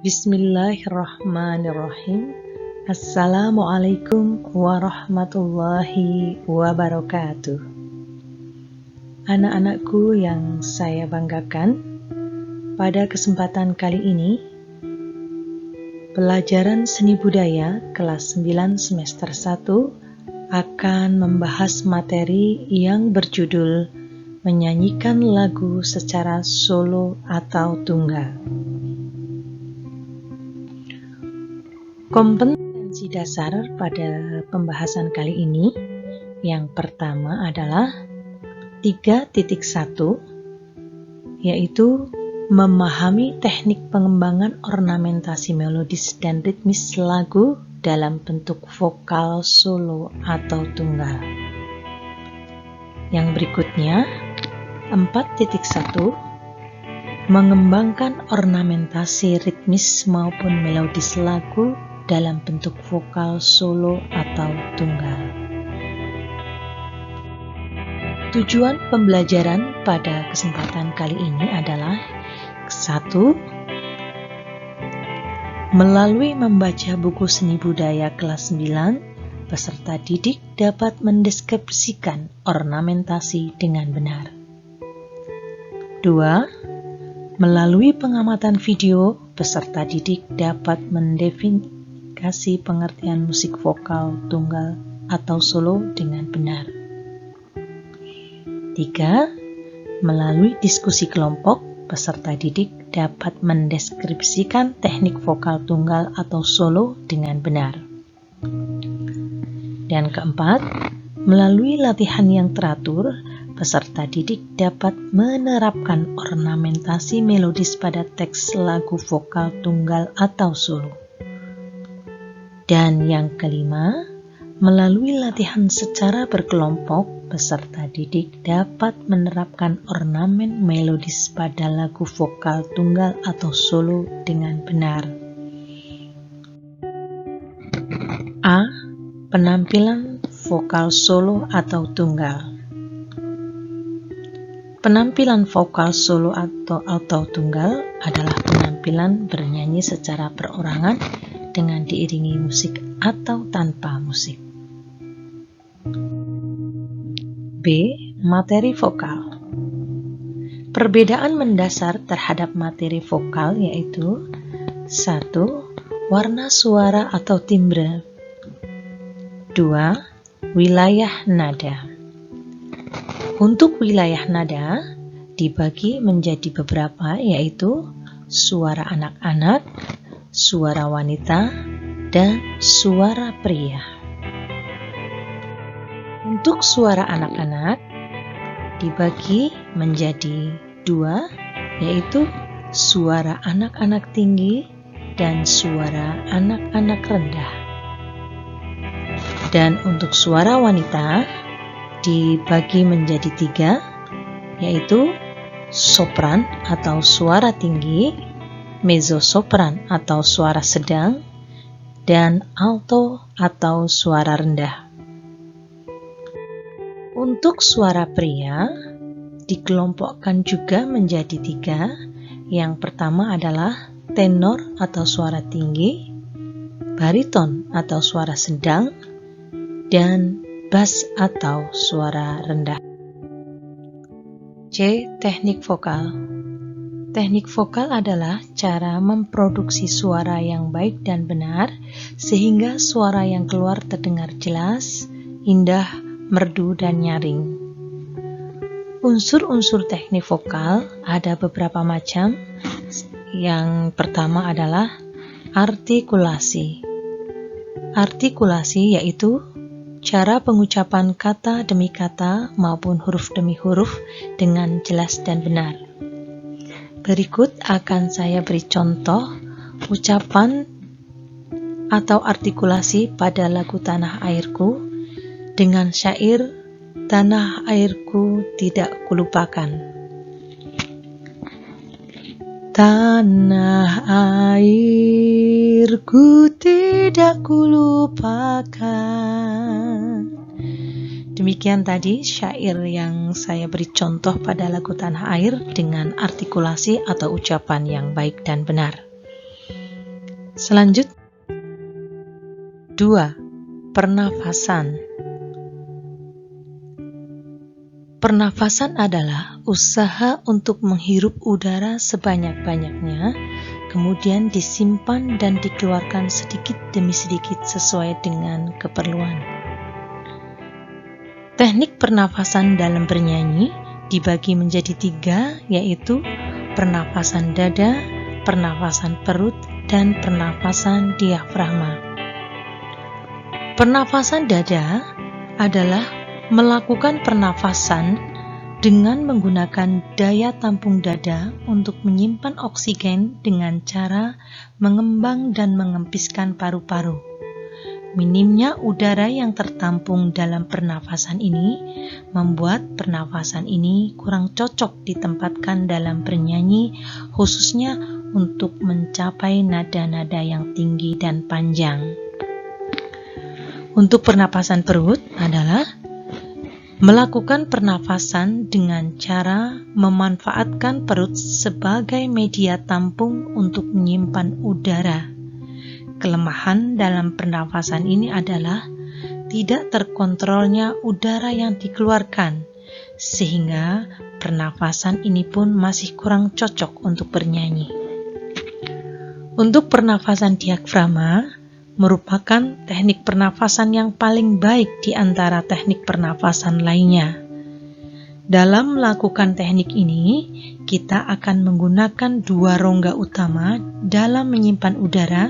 Bismillahirrahmanirrahim. Assalamualaikum warahmatullahi wabarakatuh. Anak-anakku yang saya banggakan, pada kesempatan kali ini, pelajaran seni budaya kelas 9 semester 1 akan membahas materi yang berjudul menyanyikan lagu secara solo atau tunggal. Kompetensi dasar pada pembahasan kali ini yang pertama adalah 3.1, yaitu memahami teknik pengembangan ornamentasi melodis dan ritmis lagu dalam bentuk vokal solo atau tunggal. Yang berikutnya 4.1, mengembangkan ornamentasi ritmis maupun melodis lagu dalam bentuk vokal solo atau tunggal. Tujuan pembelajaran pada kesempatan kali ini adalah 1. Melalui membaca buku seni budaya kelas 9, peserta didik dapat mendeskripsikan ornamentasi dengan benar. 2. Melalui pengamatan video, peserta didik dapat mendefinisi pengertian musik vokal, tunggal, atau solo dengan benar. 3. Melalui diskusi kelompok, peserta didik dapat mendeskripsikan teknik vokal tunggal atau solo dengan benar. Dan keempat, melalui latihan yang teratur, peserta didik dapat menerapkan ornamentasi melodis pada teks lagu vokal tunggal atau solo. Dan yang kelima, melalui latihan secara berkelompok, peserta didik dapat menerapkan ornamen melodis pada lagu vokal tunggal atau solo dengan benar. A. Penampilan vokal solo atau tunggal. Penampilan vokal solo atau tunggal adalah penampilan bernyanyi secara perorangan dengan diiringi musik atau tanpa musik. B. Materi vokal. Perbedaan mendasar terhadap materi vokal yaitu 1. Warna suara atau timbre. 2. Wilayah nada. Untuk wilayah nada dibagi menjadi beberapa, yaitu suara anak-anak, suara wanita, dan suara pria. Untuk suara anak-anak dibagi menjadi 2, yaitu suara anak-anak tinggi dan suara anak-anak rendah. Dan untuk suara wanita dibagi menjadi 3, yaitu sopran atau suara tinggi, mezzosopran atau suara sedang, dan alto atau suara rendah. Untuk suara pria dikelompokkan juga menjadi 3. Yang pertama adalah tenor atau suara tinggi, bariton atau suara sedang, dan bass atau suara rendah. C. Teknik vokal. Teknik vokal adalah cara memproduksi suara yang baik dan benar sehingga suara yang keluar terdengar jelas, indah, merdu, dan nyaring. Unsur-unsur teknik vokal ada beberapa macam. Yang pertama adalah artikulasi. Artikulasi yaitu cara pengucapan kata demi kata maupun huruf demi huruf dengan jelas dan benar. Berikut akan saya beri contoh ucapan atau artikulasi pada lagu Tanah Airku dengan syair Tanah Airku Tidak Kulupakan. Tanah airku tidak kulupakan. Demikian tadi syair yang saya beri contoh pada lagu Tanah Air dengan artikulasi atau ucapan yang baik dan benar. Selanjutnya, 2. Pernafasan. Pernafasan adalah usaha untuk menghirup udara sebanyak-banyaknya, kemudian disimpan dan dikeluarkan sedikit demi sedikit sesuai dengan keperluan. Teknik pernafasan dalam bernyanyi dibagi menjadi 3, yaitu pernafasan dada, pernafasan perut, dan pernafasan diafragma. Pernafasan dada adalah melakukan pernafasan dengan menggunakan daya tampung dada untuk menyimpan oksigen dengan cara mengembang dan mengempiskan paru-paru. Minimnya udara yang tertampung dalam pernafasan ini membuat pernafasan ini kurang cocok ditempatkan dalam bernyanyi, khususnya untuk mencapai nada-nada yang tinggi dan panjang. Untuk pernapasan perut adalah melakukan pernafasan dengan cara memanfaatkan perut sebagai media tampung untuk menyimpan udara. Kelemahan dalam pernafasan ini adalah tidak terkontrolnya udara yang dikeluarkan, sehingga pernafasan ini pun masih kurang cocok untuk bernyanyi. Untuk pernafasan diafragma merupakan teknik pernafasan yang paling baik di antara teknik pernafasan lainnya. Dalam melakukan teknik ini, kita akan menggunakan 2 rongga utama dalam menyimpan udara,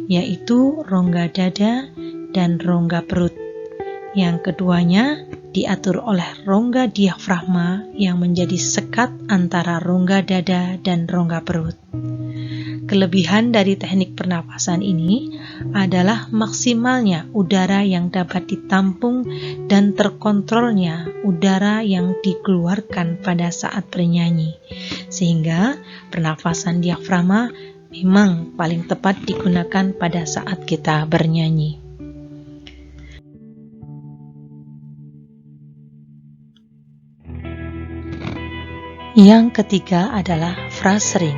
yaitu rongga dada dan rongga perut. Yang keduanya diatur oleh rongga diafragma yang menjadi sekat antara rongga dada dan rongga perut. Kelebihan dari teknik pernafasan ini adalah maksimalnya udara yang dapat ditampung dan terkontrolnya udara yang dikeluarkan pada saat bernyanyi, sehingga pernafasan diafragma memang paling tepat digunakan pada saat kita bernyanyi. Yang ketiga adalah phrasering.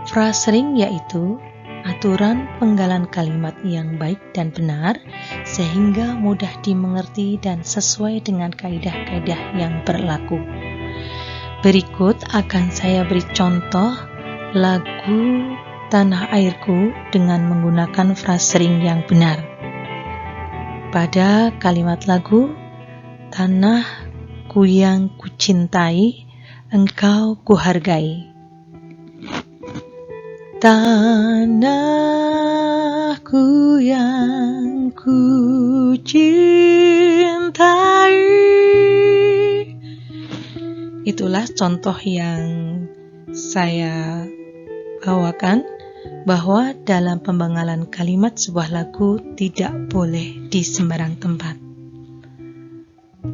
Phrasering yaitu aturan penggalan kalimat yang baik dan benar sehingga mudah dimengerti dan sesuai dengan kaidah-kaidah yang berlaku. Berikut akan saya beri contoh lagu Tanah Airku dengan menggunakan phrasering yang benar. Pada kalimat lagu, tanahku yang kucintai, engkau kuhargai. Tanahku yang kucintai. Itulah contoh yang saya bawakan, bahwa dalam pembengalan kalimat sebuah lagu tidak boleh di sembarang tempat.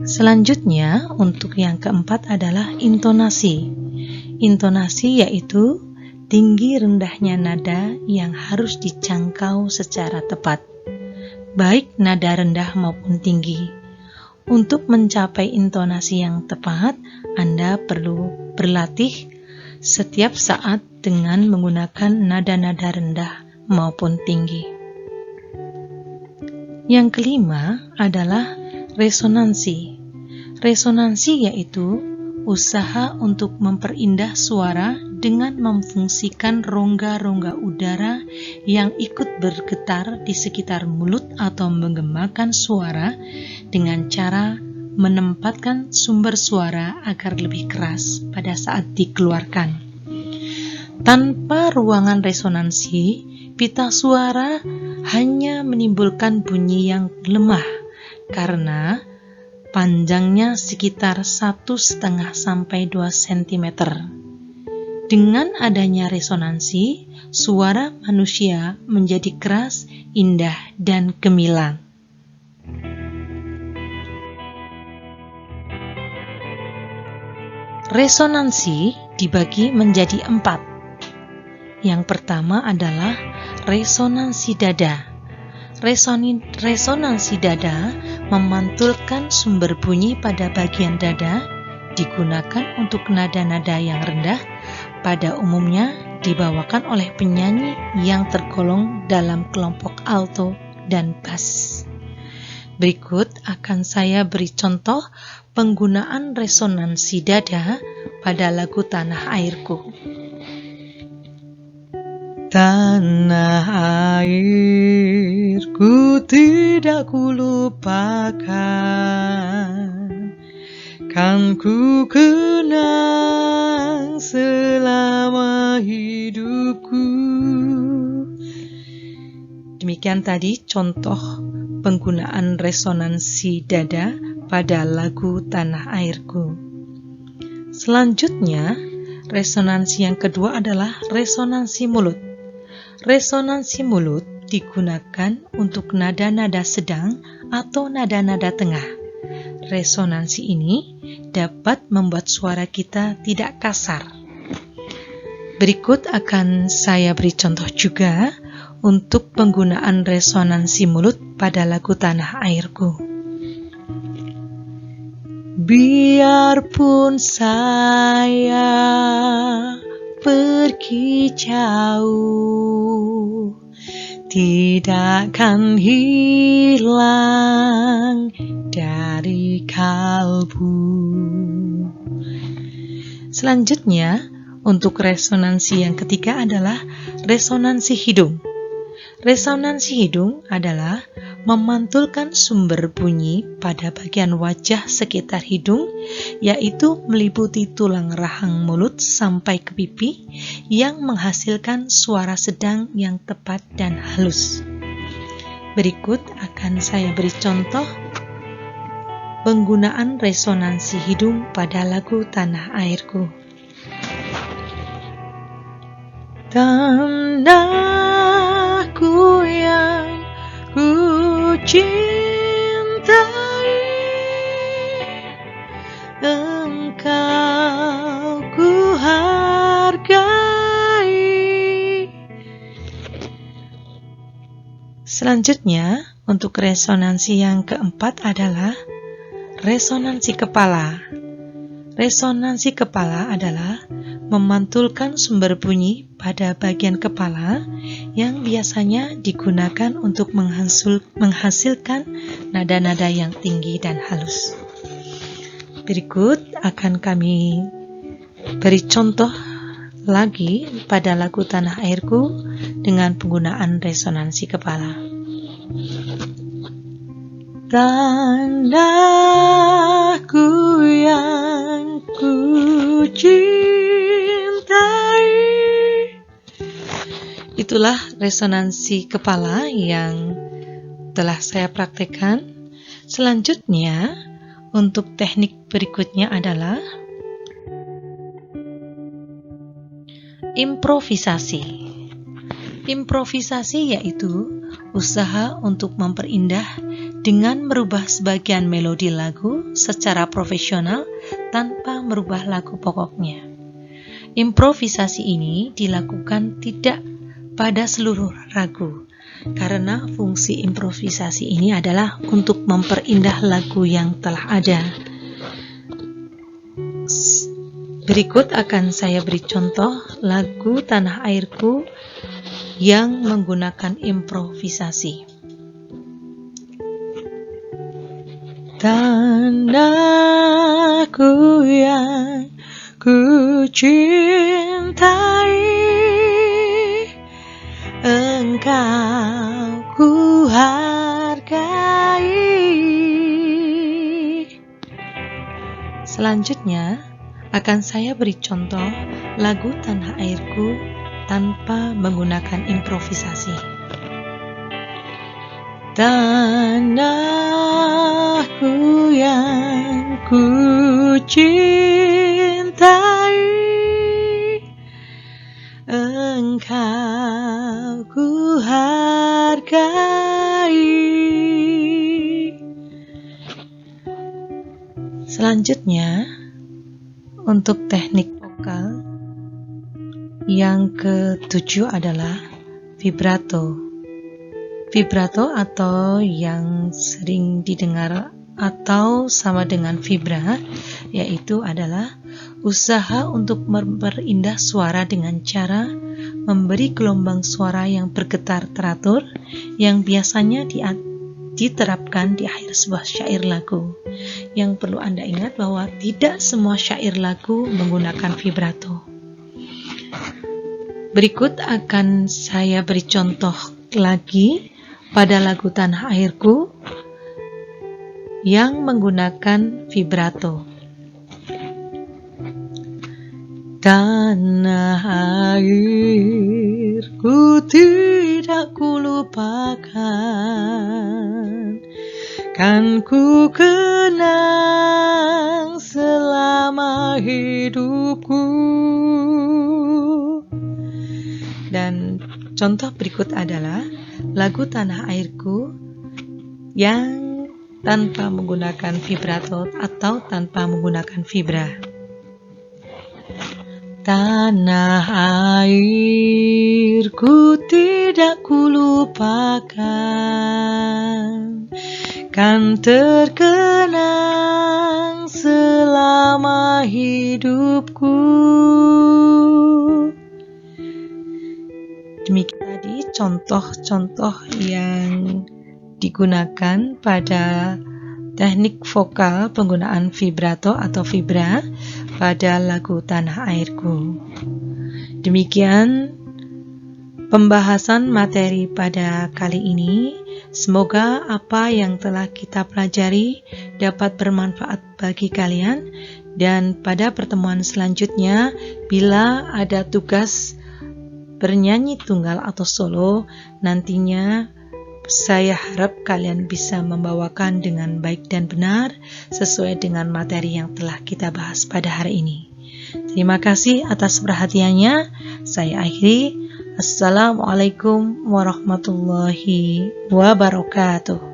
Selanjutnya, untuk yang keempat adalah intonasi. Intonasi yaitu tinggi rendahnya nada yang harus dicangkau secara tepat, baik nada rendah maupun tinggi. Untuk mencapai intonasi yang tepat, Anda perlu berlatih setiap saat dengan menggunakan nada-nada rendah maupun tinggi. Yang kelima adalah resonansi. Resonansi yaitu usaha untuk memperindah suara dengan memfungsikan rongga-rongga udara yang ikut bergetar di sekitar mulut atau menggemakan suara dengan cara menempatkan sumber suara agar lebih keras pada saat dikeluarkan. Tanpa ruangan resonansi, pita suara hanya menimbulkan bunyi yang lemah karena panjangnya sekitar 1,5 sampai 2 cm. Dengan adanya resonansi, suara manusia menjadi keras, indah, dan gemilang. Resonansi dibagi menjadi 4. Yang pertama adalah resonansi dada. Resonansi dada memantulkan sumber bunyi pada bagian dada, digunakan untuk nada-nada yang rendah, pada umumnya dibawakan oleh penyanyi yang tergolong dalam kelompok alto dan bass. Berikut akan saya beri contoh penggunaan resonansi dada pada lagu Tanah Airku. Tanah airku tidak kulupakan, kan ku kenang selama hidupku. Demikian tadi contoh penggunaan resonansi dada pada lagu Tanah Airku. Selanjutnya, resonansi yang kedua adalah resonansi mulut. Resonansi mulut digunakan untuk nada-nada sedang atau nada-nada tengah. Resonansi ini dapat membuat suara kita tidak kasar. Berikut akan saya beri contoh juga untuk penggunaan resonansi mulut pada lagu Tanah Airku. Biarpun saya pergi jauh, tidak akan hilang dari kalbu. Selanjutnya, untuk resonansi yang ketiga adalah resonansi hidung. Resonansi hidung adalah memantulkan sumber bunyi pada bagian wajah sekitar hidung, yaitu meliputi tulang rahang mulut sampai ke pipi yang menghasilkan suara sedang yang tepat dan halus. Berikut akan saya beri contoh penggunaan resonansi hidung pada lagu Tanah Airku. Tanahku yang ku cintai, engkau ku hargai. Selanjutnya, untuk resonansi yang keempat adalah resonansi kepala. Resonansi kepala adalah memantulkan sumber bunyi pada bagian kepala yang biasanya digunakan untuk menghasilkan nada-nada yang tinggi dan halus. Berikut akan kami beri contoh lagi pada lagu Tanah Airku dengan penggunaan resonansi kepala. Tanahku yang ku cintai. Itulah resonansi kepala yang telah saya praktekkan. Selanjutnya, untuk teknik berikutnya adalah improvisasi. Improvisasi yaitu usaha untuk memperindah dengan merubah sebagian melodi lagu secara profesional tanpa merubah lagu pokoknya. Improvisasi ini dilakukan tidak pada seluruh lagu, karena fungsi improvisasi ini adalah untuk memperindah lagu yang telah ada. Berikut akan saya beri contoh lagu Tanah Airku yang menggunakan improvisasi. Tanahku yang ku cintai, engkau ku hargai. Selanjutnya akan saya beri contoh lagu Tanah Airku tanpa menggunakan improvisasi. Tanahku yang ku cintai, engkau ku hargai. Selanjutnya, untuk teknik vokal yang ketujuh adalah vibrato. Vibrato atau yang sering didengar atau sama dengan vibra, yaitu adalah usaha untuk memperindah suara dengan cara memberi gelombang suara yang bergetar teratur yang biasanya diterapkan di akhir sebuah syair lagu. Yang perlu Anda ingat bahwa tidak semua syair lagu menggunakan vibrato. Berikut akan saya beri contoh lagi pada lagu Tanah Airku yang menggunakan vibrato. Tanah airku tidak kulupakan, kan ku kenang selama hidupku. Dan contoh berikut adalah lagu Tanah Airku yang tanpa menggunakan vibrato atau tanpa menggunakan vibra. Tanah airku tidak kulupakan, kan terkenang selama hidupku. Demikian tadi contoh-contoh yang digunakan pada teknik vokal penggunaan vibrato atau vibra pada lagu Tanah Airku. Demikian pembahasan materi pada kali ini. Semoga apa yang telah kita pelajari dapat bermanfaat bagi kalian, dan pada pertemuan selanjutnya bila ada tugas bernyanyi tunggal atau solo, nantinya saya harap kalian bisa membawakan dengan baik dan benar sesuai dengan materi yang telah kita bahas pada hari ini. Terima kasih atas perhatiannya. Saya akhiri. Assalamualaikum warahmatullahi wabarakatuh.